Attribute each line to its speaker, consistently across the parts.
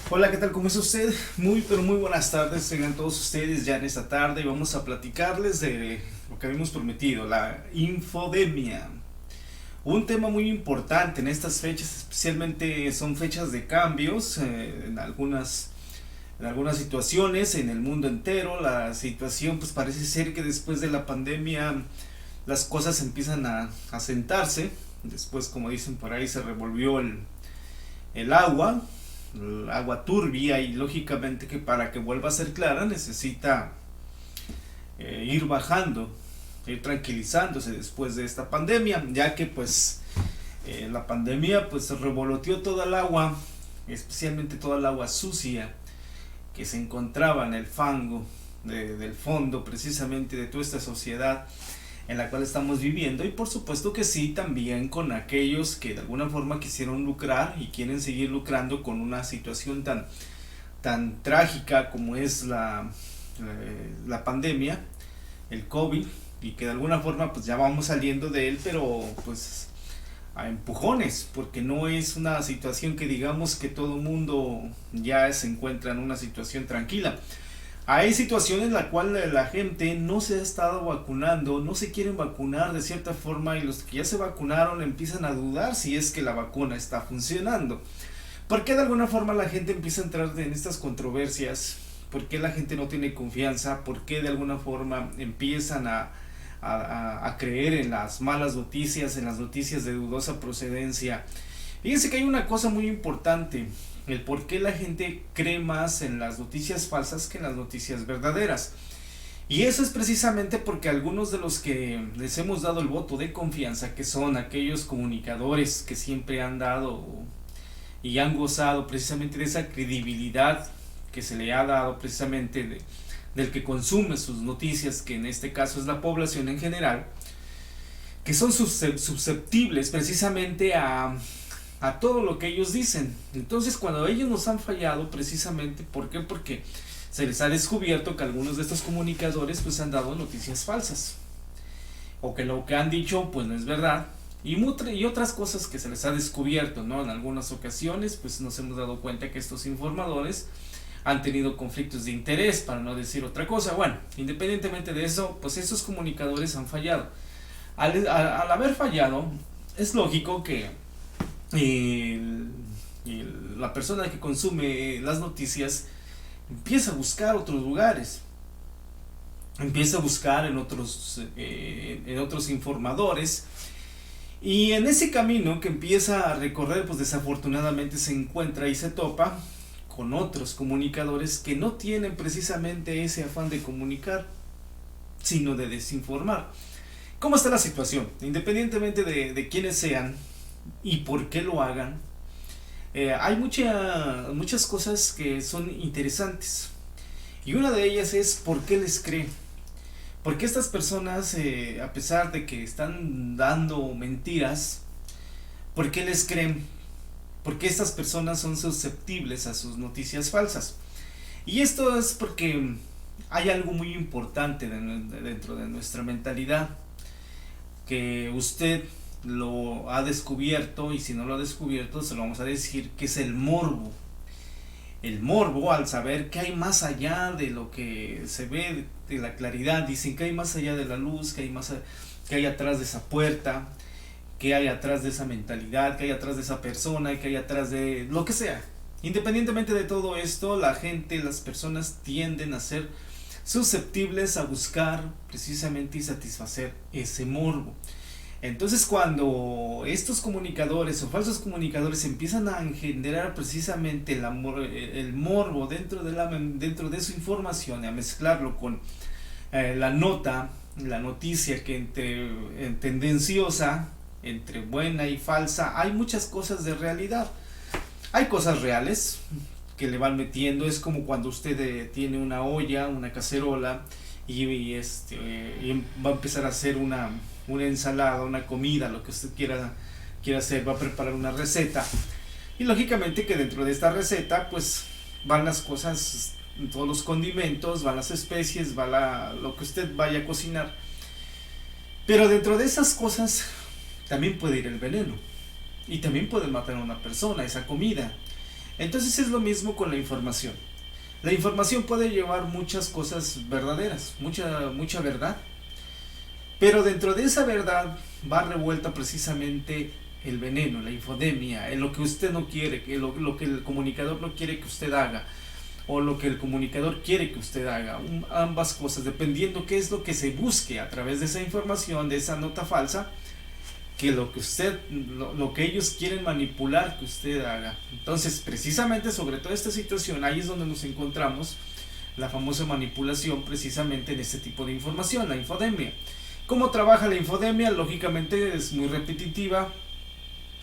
Speaker 1: Hola, ¿qué tal? ¿Cómo está usted? Muy, pero muy buenas tardes. Tengan todos ustedes ya en esta tarde y vamos a platicarles de lo que habíamos prometido, la infodemia. Un tema muy importante en estas fechas, especialmente son fechas de cambios en algunas situaciones en el mundo entero. La situación pues parece ser que después de la pandemia las cosas empiezan a sentarse. Después, como dicen por ahí, se revolvió el agua, el agua turbia, y lógicamente que para que vuelva a ser clara necesita ir bajando, ir tranquilizándose después de esta pandemia, ya que pues la pandemia pues revoloteó toda el agua, especialmente toda el agua sucia que se encontraba en el fango del fondo precisamente de toda esta sociedad en la cual estamos viviendo, y por supuesto que sí, también con aquellos que de alguna forma quisieron lucrar y quieren seguir lucrando con una situación tan trágica como es la pandemia, el COVID, y que de alguna forma pues ya vamos saliendo de él, pero pues a empujones, porque no es una situación que digamos que todo el mundo ya se encuentra en una situación tranquila. Hay situaciones en la cual la gente no se ha estado vacunando, no se quieren vacunar de cierta forma, y los que ya se vacunaron empiezan a dudar si es que la vacuna está funcionando. ¿Por qué de alguna forma la gente empieza a entrar en estas controversias? ¿Por qué la gente no tiene confianza? ¿Por qué de alguna forma empiezan a creer en las malas noticias, en las noticias de dudosa procedencia? Fíjense que hay una cosa muy importante, el por qué la gente cree más en las noticias falsas que en las noticias verdaderas. Y eso es precisamente porque algunos de los que les hemos dado el voto de confianza, que son aquellos comunicadores que siempre han dado y han gozado precisamente de esa credibilidad que se le ha dado precisamente del que consume sus noticias, que en este caso es la población en general, que son susceptibles precisamente a todo lo que ellos dicen. Entonces, cuando ellos nos han fallado, precisamente, ¿por qué? Porque se les ha descubierto que algunos de estos comunicadores pues han dado noticias falsas, o que lo que han dicho pues no es verdad, y otras cosas que se les ha descubierto, ¿no? En algunas ocasiones pues nos hemos dado cuenta que estos informadores han tenido conflictos de interés, para no decir otra cosa. Bueno, independientemente de eso, pues estos comunicadores han fallado. Al haber fallado, es lógico que la persona que consume las noticias empieza a buscar otros lugares, empieza a buscar en otros informadores, y en ese camino que empieza a recorrer pues desafortunadamente se encuentra y se topa con otros comunicadores que no tienen precisamente ese afán de comunicar, sino de desinformar. ¿Cómo está la situación? Independientemente de quiénes sean y por qué lo hagan, hay muchas cosas que son interesantes. Y una de ellas es por qué les creen. Porque estas personas, a pesar de que están dando mentiras, ¿por qué les creen? Porque estas personas son susceptibles a sus noticias falsas. Y esto es porque hay algo muy importante dentro de nuestra mentalidad, que usted lo ha descubierto, y si no lo ha descubierto se lo vamos a decir, que es el morbo. El morbo, al saber que hay más allá de lo que se ve, de la claridad, dicen que hay más allá de la luz, que hay atrás de esa puerta, que hay atrás de esa mentalidad, que hay atrás de esa persona, que hay atrás de lo que sea. Independientemente de todo esto, la gente, las personas tienden a ser susceptibles a buscar precisamente y satisfacer ese morbo. Entonces, cuando estos comunicadores o falsos comunicadores empiezan a generar precisamente el morbo dentro de su información, y a mezclarlo con la noticia que entre tendenciosa, entre buena y falsa, hay muchas cosas de realidad. Hay cosas reales que le van metiendo. Es como cuando usted tiene una olla, una cacerola, y va a empezar a hacer una ensalada, una comida, lo que usted quiera hacer, va a preparar una receta, y lógicamente que dentro de esta receta pues van las cosas, todos los condimentos, van las especies, va lo que usted vaya a cocinar, pero dentro de esas cosas también puede ir el veneno. y también puede matar a una persona, esa comida. Entonces es lo mismo con la información. La información puede llevar muchas cosas verdaderas, mucha verdad, pero dentro de esa verdad va revuelta precisamente el veneno, la infodemia, lo que usted no quiere, lo que el comunicador no quiere que usted haga, o lo que el comunicador quiere que usted haga, ambas cosas, dependiendo qué es lo que se busque a través de esa información, de esa nota falsa, que lo que ellos quieren manipular que usted haga. Entonces, precisamente sobre toda esta situación, ahí es donde nos encontramos la famosa manipulación precisamente en este tipo de información, la infodemia. ¿Cómo trabaja la infodemia? Lógicamente es muy repetitiva,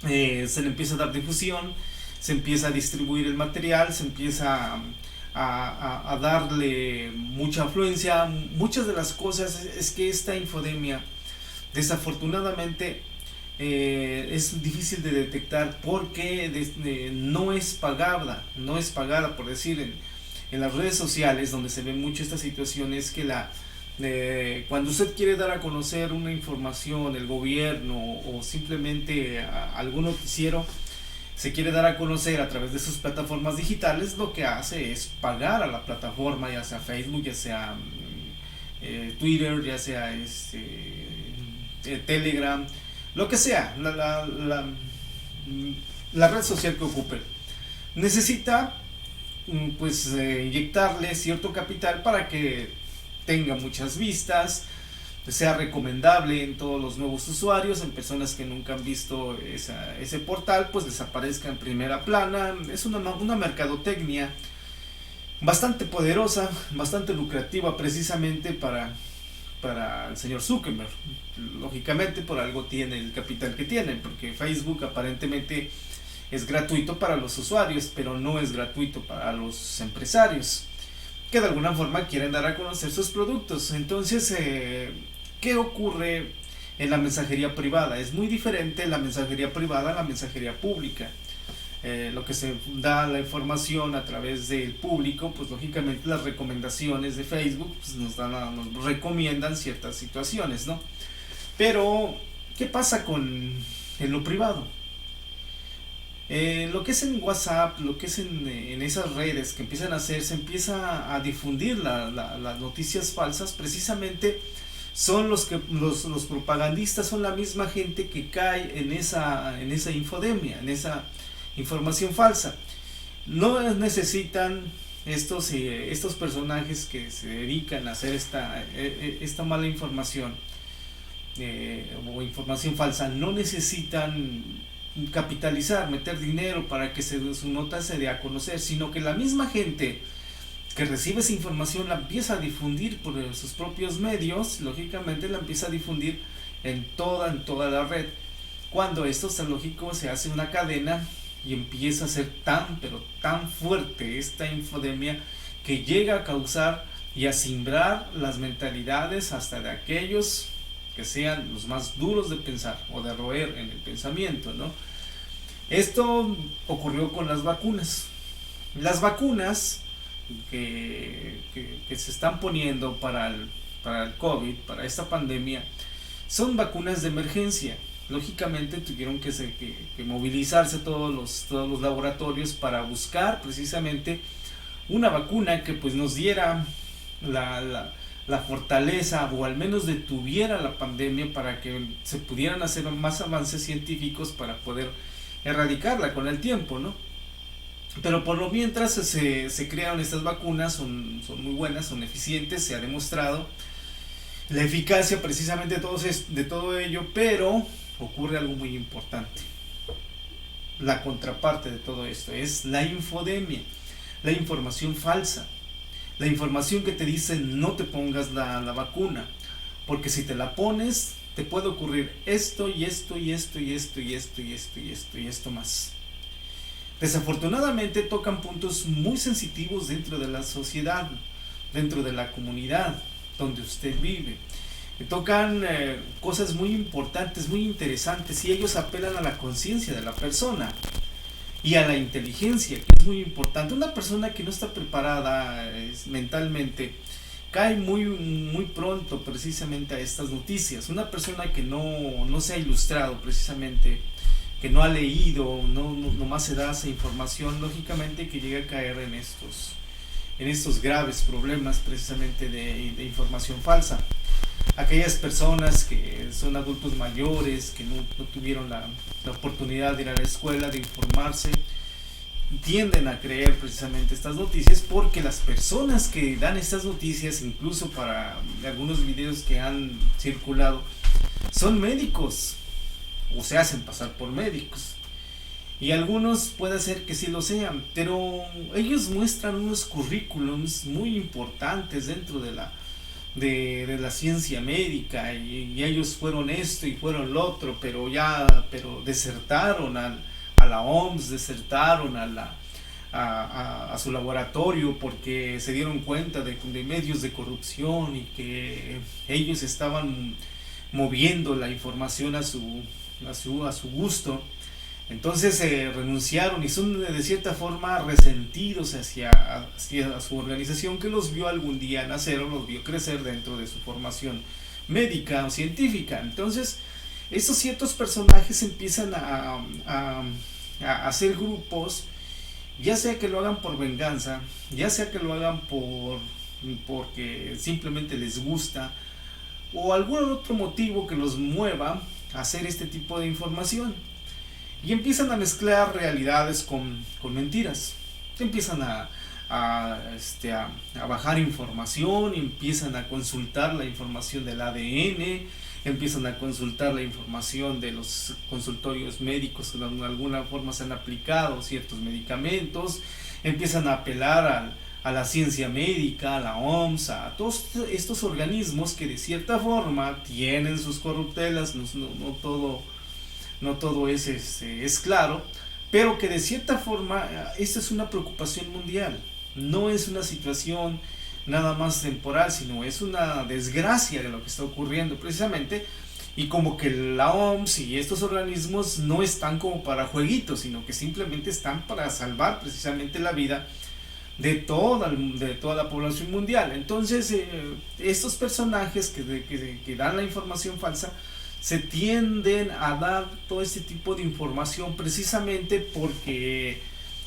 Speaker 1: se le empieza a dar difusión, se empieza a distribuir el material, se empieza a darle mucha afluencia. Muchas de las cosas es que esta infodemia desafortunadamente es difícil de detectar porque no es pagada, por decir, en las redes sociales donde se ve mucho esta situación, es que cuando usted quiere dar a conocer una información del gobierno o simplemente algún noticiero, se quiere dar a conocer a través de sus plataformas digitales, lo que hace es pagar a la plataforma, ya sea Facebook, ya sea Twitter, ya sea Telegram, lo que sea, la red social que ocupe. Necesita inyectarle cierto capital para que tenga muchas vistas, sea recomendable en todos los nuevos usuarios, en personas que nunca han visto ese portal, pues les aparezca en primera plana. Es una mercadotecnia bastante poderosa, bastante lucrativa precisamente para el señor Zuckerberg. Lógicamente por algo tiene el capital que tiene, porque Facebook aparentemente es gratuito para los usuarios, pero no es gratuito para los empresarios que de alguna forma quieren dar a conocer sus productos. Entonces, ¿qué ocurre en la mensajería privada? Es muy diferente la mensajería privada a la mensajería pública. Lo que se da la información a través del público, pues lógicamente las recomendaciones de Facebook pues, nos recomiendan ciertas situaciones, ¿no? Pero, ¿qué pasa en lo privado? Lo que es en WhatsApp, lo que es en esas redes que empiezan a hacer, se empieza a difundir las noticias falsas. Precisamente son los propagandistas, son la misma gente que cae en esa infodemia, en esa información falsa. No necesitan estos personajes que se dedican a hacer esta mala información o información falsa, no necesitan capitalizar, meter dinero para que su nota se dé a conocer, sino que la misma gente que recibe esa información la empieza a difundir por sus propios medios. Lógicamente la empieza a difundir en toda la red. Cuando esto es lógico, se hace una cadena y empieza a ser pero tan fuerte esta infodemia que llega a causar y a simbrar las mentalidades hasta de aquellos que sean los más duros de pensar o de roer en el pensamiento, ¿no? Esto ocurrió con las vacunas. Las vacunas que se están poniendo para el COVID, para esta pandemia, son vacunas de emergencia. Lógicamente tuvieron que movilizarse todos los laboratorios para buscar precisamente una vacuna que pues nos diera la fortaleza o al menos detuviera la pandemia para que se pudieran hacer más avances científicos para poder erradicarla con el tiempo, ¿no? Pero por lo mientras se crearon estas vacunas, son muy buenas, son eficientes, se ha demostrado la eficacia precisamente de todo ello, pero ocurre algo muy importante. La contraparte de todo esto es la infodemia, la información falsa, la información que te dice no te pongas la vacuna, porque si te la pones te puede ocurrir esto y esto y esto y esto y esto y esto y esto y esto más. Desafortunadamente tocan puntos muy sensitivos dentro de la sociedad, dentro de la comunidad donde usted vive. Tocan cosas muy importantes, muy interesantes, y ellos apelan a la conciencia de la persona y a la inteligencia, que es muy importante. Una persona que no está preparada mentalmente cae muy pronto precisamente a estas noticias. Una persona que no se ha ilustrado precisamente que no ha leído, nomás se da esa información, lógicamente que llega a caer en estos graves problemas precisamente de información falsa. Aquellas personas que son adultos mayores, que no tuvieron la oportunidad de ir a la escuela, de informarse, tienden a creer precisamente estas noticias, porque las personas que dan estas noticias, incluso para algunos videos que han circulado, son médicos o se hacen pasar por médicos, y algunos puede ser que sí lo sean, pero ellos muestran unos currículums muy importantes dentro de la ciencia médica, y ellos fueron esto y fueron lo otro, pero desertaron a la OMS, desertaron a su laboratorio porque se dieron cuenta de medios de corrupción, y que ellos estaban moviendo la información a su gusto. Entonces renunciaron, y son de cierta forma resentidos hacia su organización, que los vio algún día nacer o los vio crecer dentro de su formación médica o científica. Entonces estos ciertos personajes empiezan a hacer grupos, ya sea que lo hagan por venganza, ya sea que lo hagan porque simplemente les gusta, o algún otro motivo que los mueva a hacer este tipo de información. Y empiezan a mezclar realidades con mentiras. Empiezan a bajar información, empiezan a consultar la información del ADN, empiezan a consultar la información de los consultorios médicos que de alguna forma se han aplicado ciertos medicamentos, empiezan a apelar a la ciencia médica, a la OMS, a todos estos organismos que de cierta forma tienen sus corruptelas. No todo es claro, pero que de cierta forma esta es una preocupación mundial. No es una situación nada más temporal, sino es una desgracia de lo que está ocurriendo precisamente, y como que la OMS y estos organismos no están como para jueguitos, sino que simplemente están para salvar precisamente la vida de toda la población mundial. Entonces estos personajes que dan la información falsa se tienden a dar todo este tipo de información precisamente porque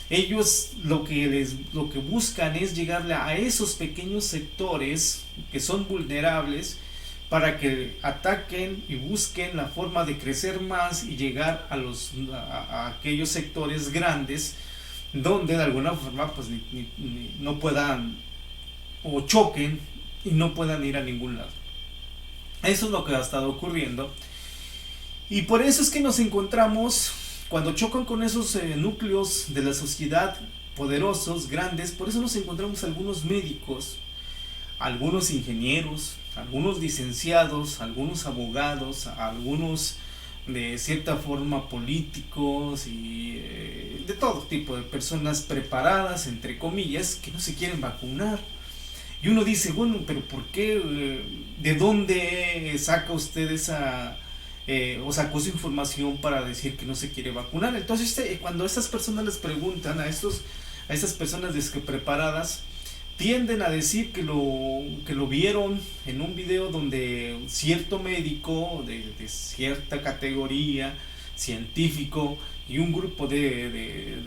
Speaker 1: ellos lo que buscan es llegarle a esos pequeños sectores que son vulnerables, para que ataquen y busquen la forma de crecer más y llegar a aquellos sectores grandes donde de alguna forma pues no puedan, o choquen y no puedan ir a ningún lado. Eso es lo que ha estado ocurriendo, y por eso es que nos encontramos, cuando chocan con esos núcleos de la sociedad poderosos, grandes, por eso nos encontramos algunos médicos, algunos ingenieros, algunos licenciados, algunos abogados, algunos de cierta forma políticos, y de todo tipo de personas preparadas, entre comillas, que no se quieren vacunar. Y uno dice, bueno, pero ¿por qué? ¿De dónde saca usted o sacó su información para decir que no se quiere vacunar? Entonces cuando estas personas les preguntan a estas personas preparadas, tienden a decir que lo vieron en un video donde cierto médico de cierta categoría, científico, y un grupo de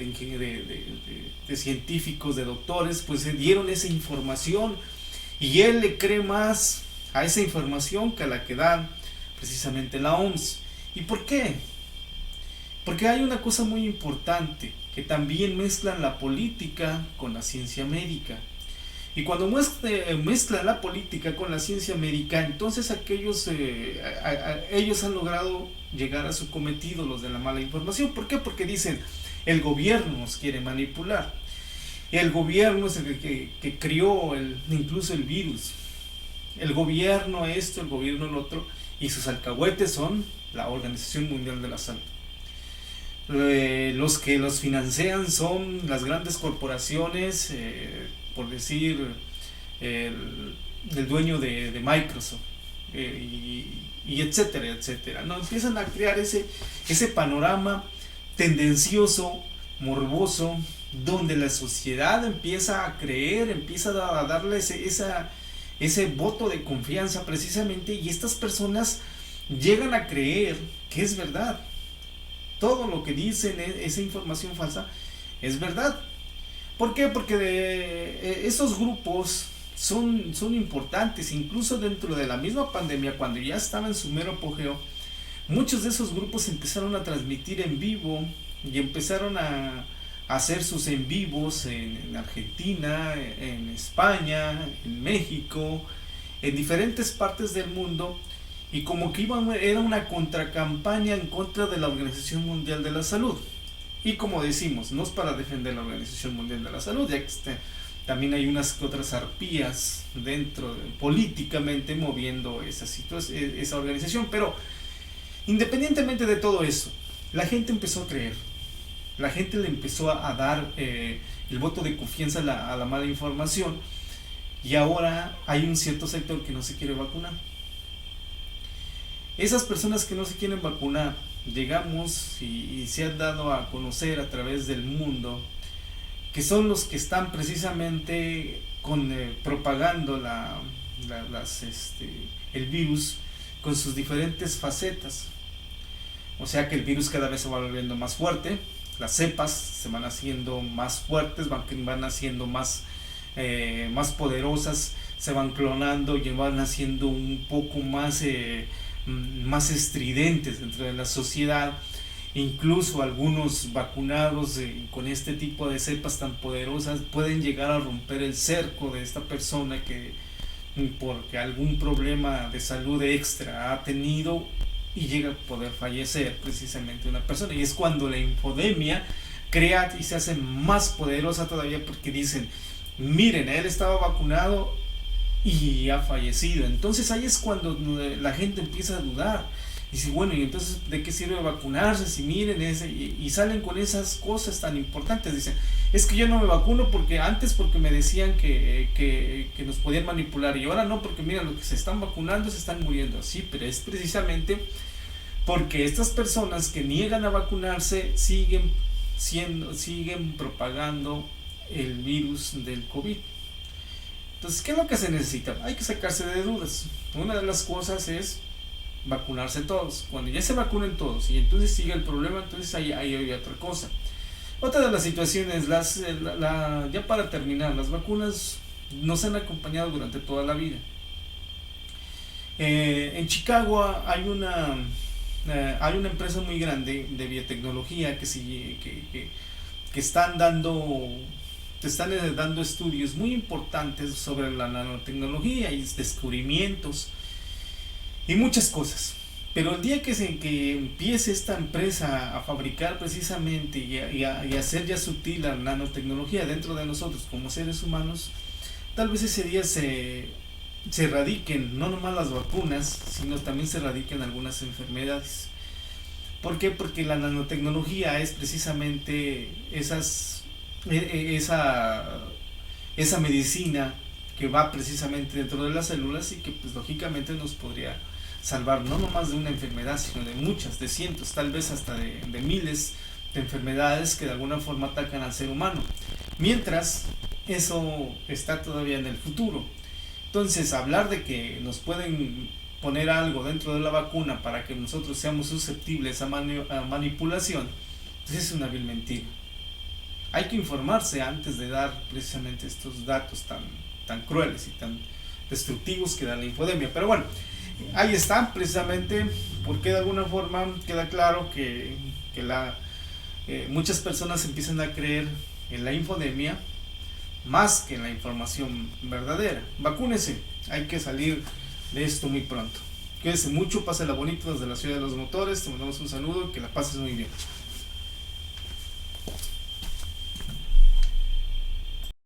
Speaker 1: científicos, de doctores, pues dieron esa información, y él le cree más a esa información que a la que dan precisamente la OMS. ¿Y por qué? Porque hay una cosa muy importante, que también mezclan la política con la ciencia médica. Y cuando mezclan la política con la ciencia médica, entonces ellos han logrado llegar a su cometido, los de la mala información. ¿Por qué? Porque dicen, el gobierno nos quiere manipular. El gobierno es el que crió incluso el virus. El gobierno esto, el gobierno el otro, y sus alcahuetes son la Organización Mundial de la Salud. Los que los financian son las grandes corporaciones, por decir el dueño de Microsoft, y etcétera, etcétera, ¿no? Empiezan a crear ese panorama tendencioso, morboso, donde la sociedad empieza a creer, empieza a darle ese voto de confianza precisamente, y estas personas llegan a creer que es verdad. todo lo que dicen, esa información falsa, es verdad. ¿Por qué? Porque esos grupos son importantes, incluso dentro de la misma pandemia, cuando ya estaba en su mero apogeo, muchos de esos grupos empezaron a transmitir en vivo y empezaron a hacer sus en vivos en Argentina, en España, en México, en diferentes partes del mundo, y como que era una contracampaña en contra de la Organización Mundial de la Salud. Y como decimos, no es para defender la Organización Mundial de la Salud, ya que también hay unas otras arpías dentro, políticamente moviendo esa organización, pero independientemente de todo eso, la gente empezó a creer, la gente le empezó a dar el voto de confianza a la mala información, y ahora hay un cierto sector que no se quiere vacunar. Esas personas que no se quieren vacunar, llegamos y se han dado a conocer a través del mundo, que son los que están precisamente propagando el virus con sus diferentes facetas. O sea que el virus cada vez se va volviendo más fuerte, las cepas se van haciendo más fuertes, van haciendo más poderosas, se van clonando y van haciendo un poco más estridentes dentro de la sociedad. Incluso algunos vacunados con este tipo de cepas tan poderosas pueden llegar a romper el cerco de esta persona que porque algún problema de salud extra ha tenido, y llega a poder fallecer precisamente una persona. Y es cuando la infodemia crea y se hace más poderosa todavía, porque dicen, miren, él estaba vacunado y ha fallecido. Entonces ahí es cuando la gente empieza a dudar. Y dice, bueno, ¿y entonces de qué sirve vacunarse? Si miren y salen con esas cosas tan importantes. Dicen, es que yo no me vacuno porque me decían que nos podían manipular, y ahora no, porque mira, los que se están vacunando se están muriendo. Sí, pero es precisamente porque estas personas que niegan a vacunarse siguen propagando el virus del COVID. Entonces, ¿qué es lo que se necesita? Hay que sacarse de dudas. Una de las cosas es vacunarse todos. Cuando ya se vacunen todos y entonces sigue el problema, entonces ahí hay otra cosa. Otra de las situaciones, ya para terminar, las vacunas nos han acompañado durante toda la vida. En Chicago hay una empresa muy grande de biotecnología que están dando estudios muy importantes sobre la nanotecnología y descubrimientos y muchas cosas. Pero el día que empiece esta empresa a fabricar precisamente y a hacer ya sutil la nanotecnología dentro de nosotros como seres humanos, tal vez ese día se erradiquen no nomás las vacunas, sino también se erradiquen algunas enfermedades. ¿Por qué? Porque la nanotecnología es precisamente esa medicina que va precisamente dentro de las células y que pues lógicamente nos podría salvar no nomás de una enfermedad, sino de muchas, de cientos, tal vez hasta de miles de enfermedades que de alguna forma atacan al ser humano. Mientras eso está todavía en el futuro. Entonces, hablar de que nos pueden poner algo dentro de la vacuna para que nosotros seamos susceptibles a manipulación, pues es una vil mentira. Hay que informarse antes de dar precisamente estos datos tan crueles y tan destructivos que da la infodemia. Pero bueno, ahí está precisamente porque de alguna forma queda claro que muchas personas empiezan a creer en la infodemia más que en la información verdadera. Vacúnese, hay que salir de esto muy pronto. Cuídense mucho, pásela bonito desde la ciudad de los motores, te mandamos un saludo y que la pases muy bien.